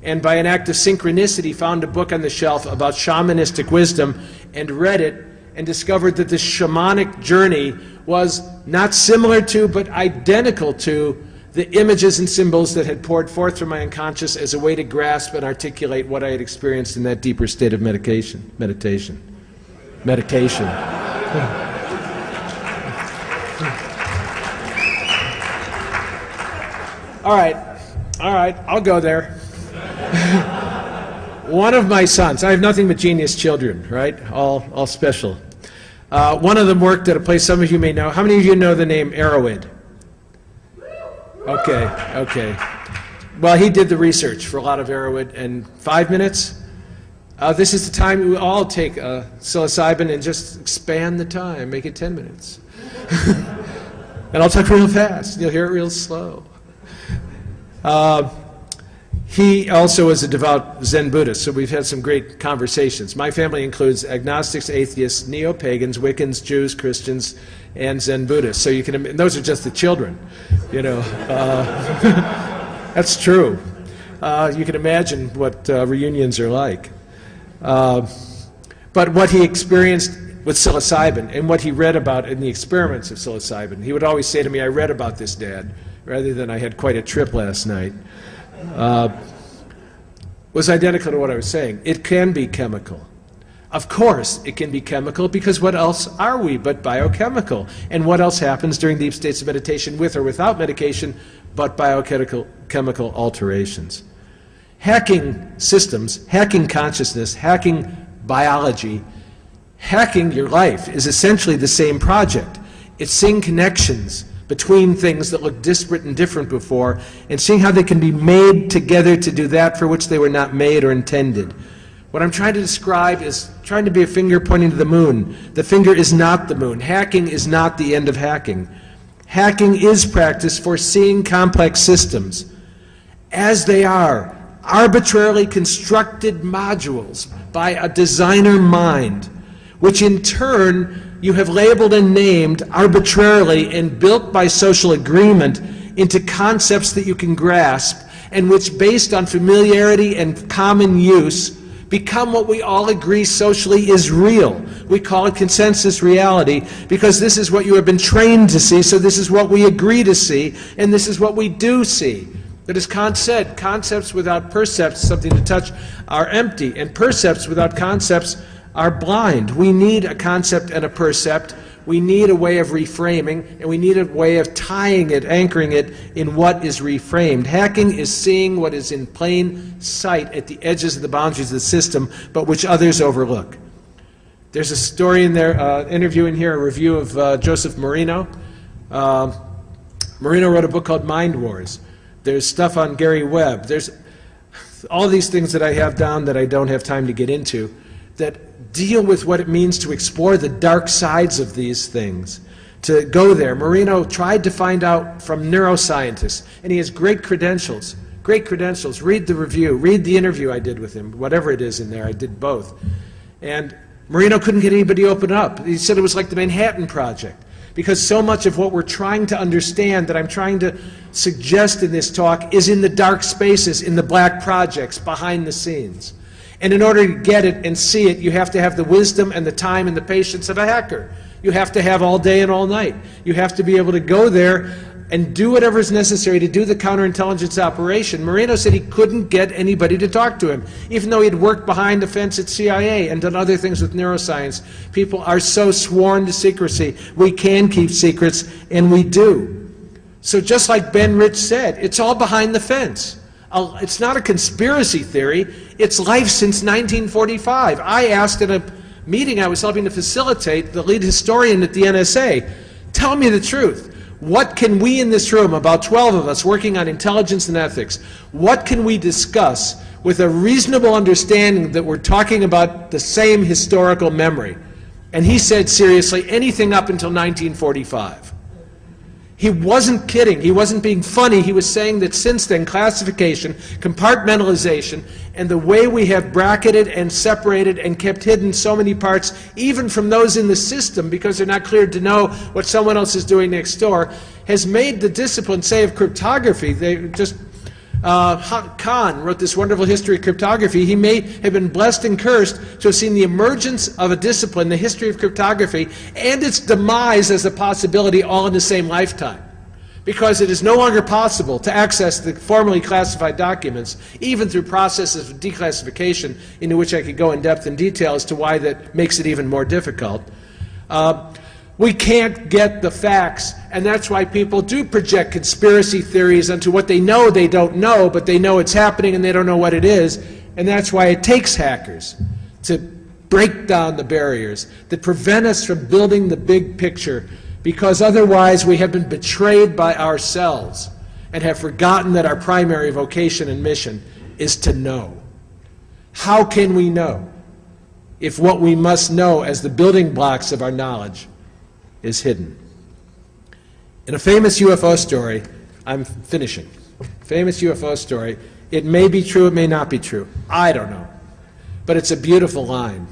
and by an act of synchronicity found a book on the shelf about shamanistic wisdom and read it and discovered that this shamanic journey was not similar to but identical to the images and symbols that had poured forth from my unconscious as a way to grasp and articulate what I had experienced in that deeper state of meditation. All right, I'll go there. One of my sons, I have nothing but genius children, right? All special. One of them worked at a place some of you may know. How many of you know the name Arrowhead? Okay. Well, he did the research for a lot of Arrowhead, and 5 minutes? This is the time we all take psilocybin and just expand the time, make it 10 minutes. And I'll talk real fast. You'll hear it real slow. He also is a devout Zen Buddhist, so we've had some great conversations. My family includes agnostics, atheists, neo-pagans, Wiccans, Jews, Christians, and Zen Buddhists. So you can, and those are just the children, you know. That's true. You can imagine what reunions are like. But what he experienced with psilocybin and what he read about in the experiments of psilocybin, he would always say to me, "I read about this, Dad," rather than "I had quite a trip last night." Was identical to what I was saying. It can be chemical. Of course it can be chemical, because what else are we but biochemical? And what else happens during deep states of meditation with or without medication but biochemical alterations? Hacking systems, hacking consciousness, hacking biology, hacking your life is essentially the same project. It's seeing connections between things that look disparate and different before, and seeing how they can be made together to do that for which they were not made or intended. What I'm trying to describe is trying to be a finger pointing to the moon. The finger is not the moon. Hacking is not the end of hacking. Hacking is practice for seeing complex systems as they are, arbitrarily constructed modules by a designer mind, which in turn you have labeled and named arbitrarily and built by social agreement into concepts that you can grasp, and which, based on familiarity and common use, become what we all agree socially is real. We call it consensus reality because this is what you have been trained to see, so this is what we agree to see, and this is what we do see. But as Kant said, concepts without percepts, something to touch, are empty, and percepts without concepts are blind. We need a concept and a percept. We need a way of reframing, and we need a way of tying it, anchoring it in what is reframed. Hacking is seeing what is in plain sight at the edges of the boundaries of the system, but which others overlook. There's a story in there, interview in here, a review of Joseph Marino. Marino wrote a book called Mind Wars. There's stuff on Gary Webb. There's all these things that I have down that I don't have time to get into that deal with what it means to explore the dark sides of these things, to go there. Marino tried to find out from neuroscientists, and he has great credentials, great credentials. Read the review, read the interview I did with him, whatever it is in there, I did both. And Marino couldn't get anybody to open up. He said it was like the Manhattan Project, because so much of what we're trying to understand, that I'm trying to suggest in this talk, is in the dark spaces, in the black projects, behind the scenes. And in order to get it and see it, you have to have the wisdom and the time and the patience of a hacker. You have to have all day and all night. You have to be able to go there and do whatever is necessary to do the counterintelligence operation. Marino said he couldn't get anybody to talk to him, even though he had worked behind the fence at CIA and done other things with neuroscience. People are so sworn to secrecy. We can keep secrets, and we do. So just like Ben Rich said, it's all behind the fence. It's not a conspiracy theory. It's life since 1945. I asked at a meeting I was helping to facilitate the lead historian at the NSA, tell me the truth. What can we in this room, about 12 of us working on intelligence and ethics, what can we discuss with a reasonable understanding that we're talking about the same historical memory. And he said, seriously, anything up until 1945. He wasn't kidding. He wasn't being funny. He was saying that since then, classification, compartmentalization, and the way we have bracketed and separated and kept hidden so many parts, even from those in the system, because they're not cleared to know what someone else is doing next door, has made the discipline, say, of cryptography. Khan wrote this wonderful history of cryptography. He may have been blessed and cursed to have seen the emergence of a discipline, the history of cryptography, and its demise as a possibility all in the same lifetime. Because it is no longer possible to access the formerly classified documents, even through processes of declassification, into which I could go in depth and detail as to why that makes it even more difficult. We can't get the facts, and that's why people do project conspiracy theories onto what they know they don't know, but they know it's happening and they don't know what it is, and that's why it takes hackers to break down the barriers that prevent us from building the big picture, because otherwise we have been betrayed by ourselves and have forgotten that our primary vocation and mission is to know. How can we know if what we must know as the building blocks of our knowledge is hidden? In a famous UFO story, I'm finishing, famous UFO story, it may be true, it may not be true, I don't know, but it's a beautiful line.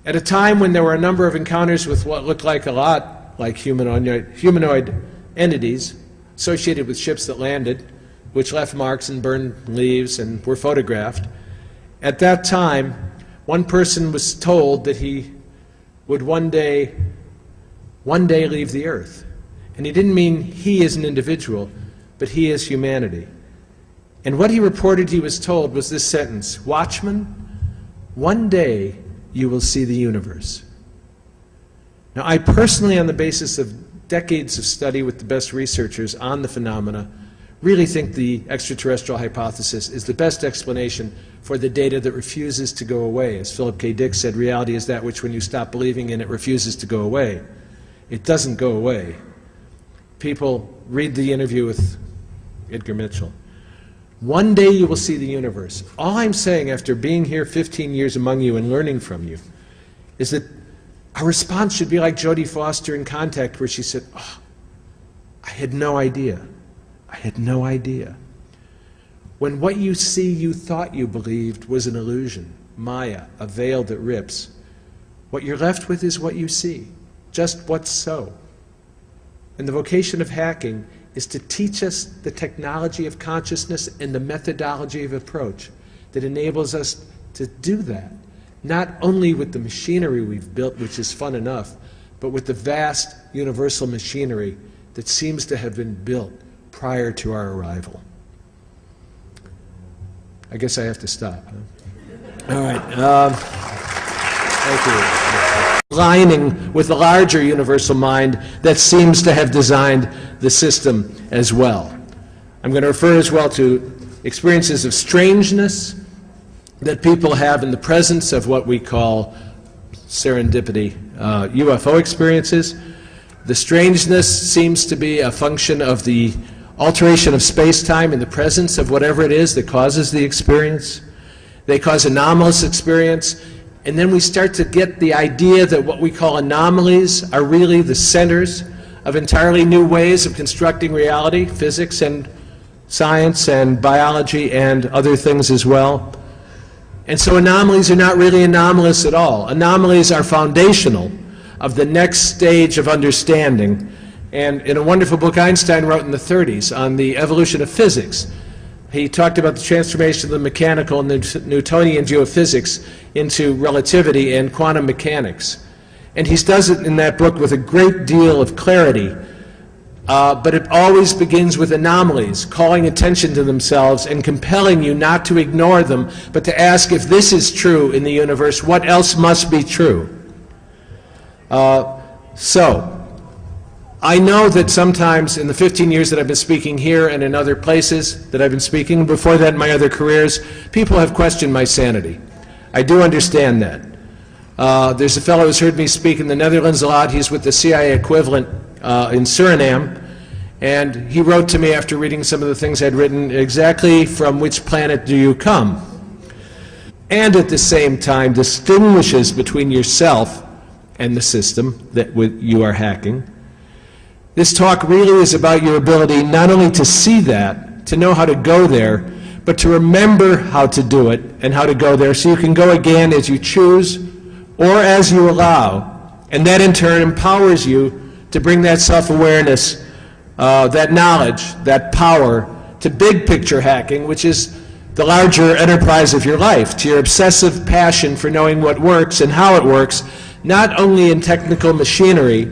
At a time when there were a number of encounters with what looked like a lot like humanoid entities associated with ships that landed, which left marks and burned leaves and were photographed, at that time, one person was told that he would one day leave the earth. And he didn't mean he as an individual, but he as humanity. And what he reported he was told was this sentence: "Watchman, one day you will see the universe." Now, I personally, on the basis of decades of study with the best researchers on the phenomena, really think the extraterrestrial hypothesis is the best explanation for the data that refuses to go away. As Philip K. Dick said, reality is that which when you stop believing in it refuses to go away. It doesn't go away. People read the interview with Edgar Mitchell. One day you will see the universe. All I'm saying after being here 15 years among you and learning from you is that our response should be like Jodie Foster in Contact, where she said, "Oh, I had no idea. I had no idea." When what you see you thought you believed was an illusion, Maya, a veil that rips, what you're left with is what you see, just what's so. And the vocation of hacking is to teach us the technology of consciousness and the methodology of approach that enables us to do that, not only with the machinery we've built, which is fun enough, but with the vast universal machinery that seems to have been built prior to our arrival. I guess I have to stop, huh? All right. Thank you. Aligning with the larger universal mind that seems to have designed the system as well. I'm going to refer as well to experiences of strangeness that people have in the presence of what we call serendipity, UFO experiences. The strangeness seems to be a function of the alteration of space-time in the presence of whatever it is that causes the experience. They cause anomalous experience, and then we start to get the idea that what we call anomalies are really the centers of entirely new ways of constructing reality, physics and science and biology and other things as well. And so anomalies are not really anomalous at all. Anomalies are foundational of the next stage of understanding. And in a wonderful book Einstein wrote in the 30s on the evolution of physics, he talked about the transformation of the mechanical and the Newtonian view of physics into relativity and quantum mechanics. And he does it in that book with a great deal of clarity. But it always begins with anomalies, calling attention to themselves and compelling you not to ignore them, but to ask, if this is true in the universe, what else must be true? So, I know that sometimes in the 15 years that I've been speaking here and in other places that I've been speaking, before that in my other careers, people have questioned my sanity. I do understand that. There's a fellow who's heard me speak in the Netherlands a lot. He's with the CIA equivalent in Suriname, And he wrote to me after reading some of the things I'd written, exactly from which planet do you come? And at the same time distinguishes between yourself and the system that you are hacking. This talk really is about your ability not only to see that, to know how to go there, but to remember how to do it and how to go there so you can go again as you choose or as you allow. And that in turn empowers you to bring that self-awareness, that knowledge, that power to big picture hacking, which is the larger enterprise of your life, to your obsessive passion for knowing what works and how it works, not only in technical machinery,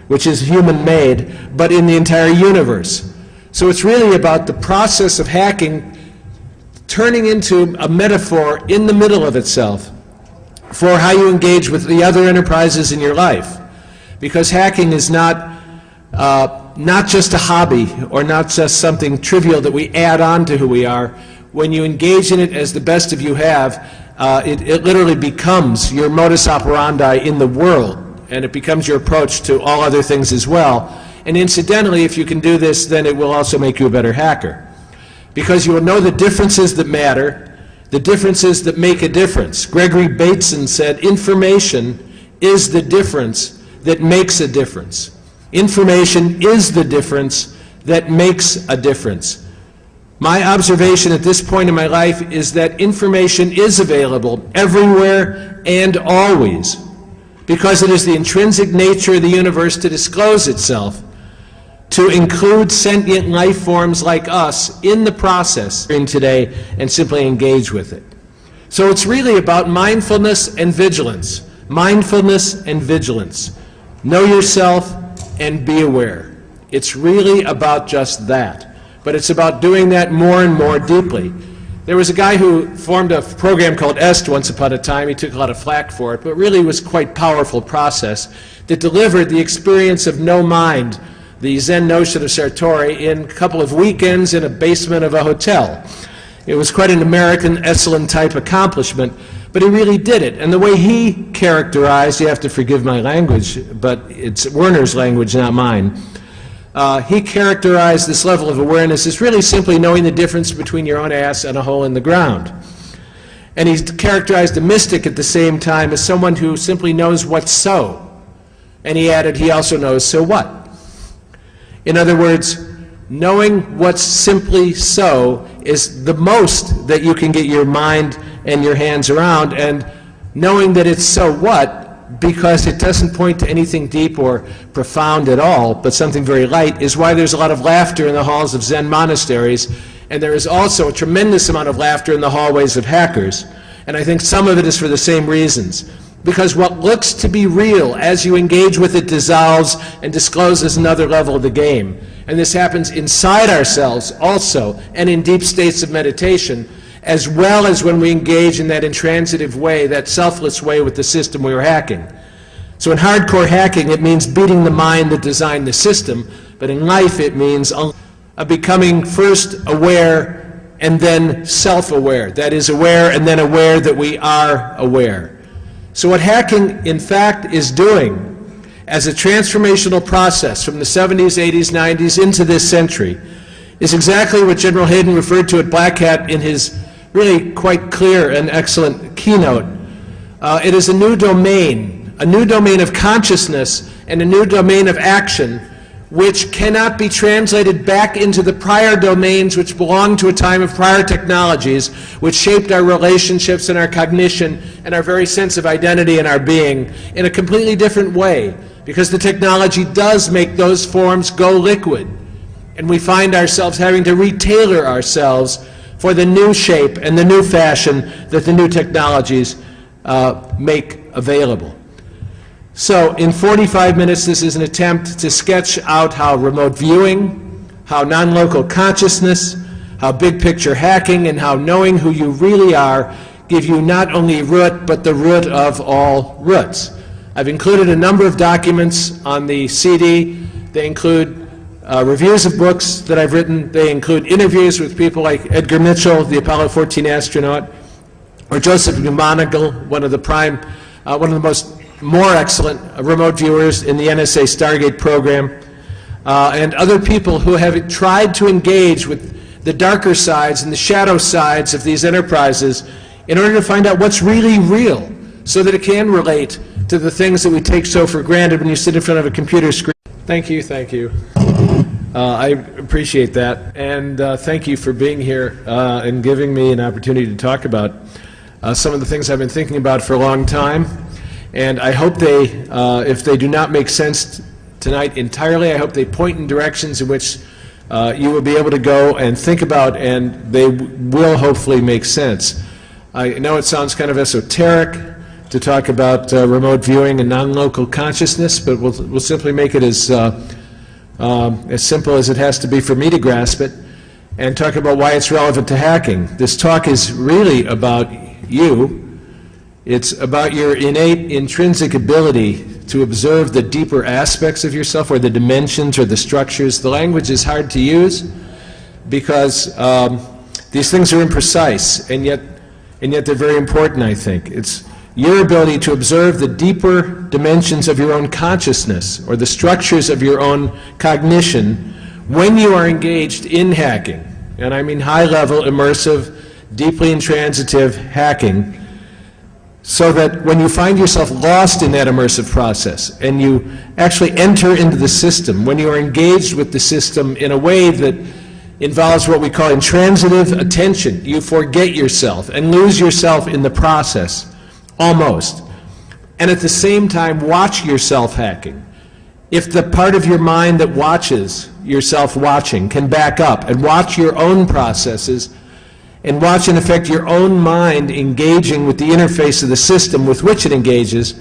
which is human-made, but in the entire universe. So it's really about the process of hacking turning into a metaphor in the middle of itself for how you engage with the other enterprises in your life. Because hacking is not just a hobby or not just something trivial that we add on to who we are. When you engage in it as the best of you have, it literally becomes your modus operandi in the world, and it becomes your approach to all other things as well. And incidentally, if you can do this, then it will also make you a better hacker. Because you will know the differences that matter, the differences that make a difference. Gregory Bateson said, information is the difference that makes a difference. Information is the difference that makes a difference. My observation at this point in my life is that information is available everywhere and always, because it is the intrinsic nature of the universe to disclose itself, to include sentient life forms like us in the process in today and simply engage with it. So it's really about mindfulness and vigilance. Mindfulness and vigilance. Know yourself and be aware. It's really about just that. But it's about doing that more and more deeply. There was a guy who formed a program called EST once upon a time. He took a lot of flack for it, but really was quite a powerful process that delivered the experience of no mind, the Zen notion of Sartori, in a couple of weekends in a basement of a hotel. It was quite an American Esalen type accomplishment, but he really did it. And the way he characterized, you have to forgive my language, but it's Werner's language, not mine. He characterized this level of awareness as really simply knowing the difference between your own ass and a hole in the ground. And he characterized a mystic at the same time as someone who simply knows what's so. And he added, he also knows so what. In other words, knowing what's simply so is the most that you can get your mind and your hands around, and knowing that it's so what, because it doesn't point to anything deep or profound at all, but something very light, is why there's a lot of laughter in the halls of Zen monasteries, and there is also a tremendous amount of laughter in the hallways of hackers. And I think some of it is for the same reasons. Because what looks to be real as you engage with it dissolves and discloses another level of the game. And this happens inside ourselves also, and in deep states of meditation, as well as when we engage in that intransitive way, that selfless way with the system we were hacking. So in hardcore hacking, it means beating the mind that designed the system, but in life it means becoming first aware and then self-aware. That is, aware and then aware that we are aware. So what hacking, in fact, is doing as a transformational process from the 70s, 80s, 90s into this century is exactly what General Hayden referred to at Black Hat in his really quite clear and excellent keynote. It is a new domain of consciousness and a new domain of action which cannot be translated back into the prior domains which belong to a time of prior technologies which shaped our relationships and our cognition and our very sense of identity and our being in a completely different way, because the technology does make those forms go liquid, and we find ourselves having to retailor ourselves for the new shape and the new fashion that the new technologies make available. So in 45 minutes, this is an attempt to sketch out how remote viewing, how non-local consciousness, how big picture hacking, and how knowing who you really are give you not only root, but the root of all roots. I've included a number of documents on the CD. They include reviews of books that I've written. They include interviews with people like Edgar Mitchell, the Apollo 14 astronaut, or Joseph Neumonigal, one of the more excellent remote viewers in the NSA Stargate program. and other people who have tried to engage with the darker sides and the shadow sides of these enterprises in order to find out what's really real, so that it can relate to the things that we take so for granted when you sit in front of a computer screen. Thank you, thank you. I appreciate that, and thank you for being here and giving me an opportunity to talk about some of the things I've been thinking about for a long time. And I hope they, if they do not make sense tonight entirely, I hope they point in directions in which you will be able to go and think about, and they will hopefully make sense. I know it sounds kind of esoteric to talk about remote viewing and non-local consciousness, but we'll simply make it as simple as it has to be for me to grasp it, and talk about why it's relevant to hacking. This talk is really about you. It's about your innate, intrinsic ability to observe the deeper aspects of yourself, or the dimensions or the structures. The language is hard to use because these things are imprecise, and yet they're very important, I think. It's your ability to observe the deeper dimensions of your own consciousness, or the structures of your own cognition, when you are engaged in hacking. And I mean high-level, immersive, deeply intransitive hacking, so that when you find yourself lost in that immersive process and you actually enter into the system, when you are engaged with the system in a way that involves what we call intransitive attention, you forget yourself and lose yourself in the process, almost, and at the same time watch yourself hacking. If the part of your mind that watches yourself watching can back up and watch your own processes, and watch, in effect, your own mind engaging with the interface of the system with which it engages,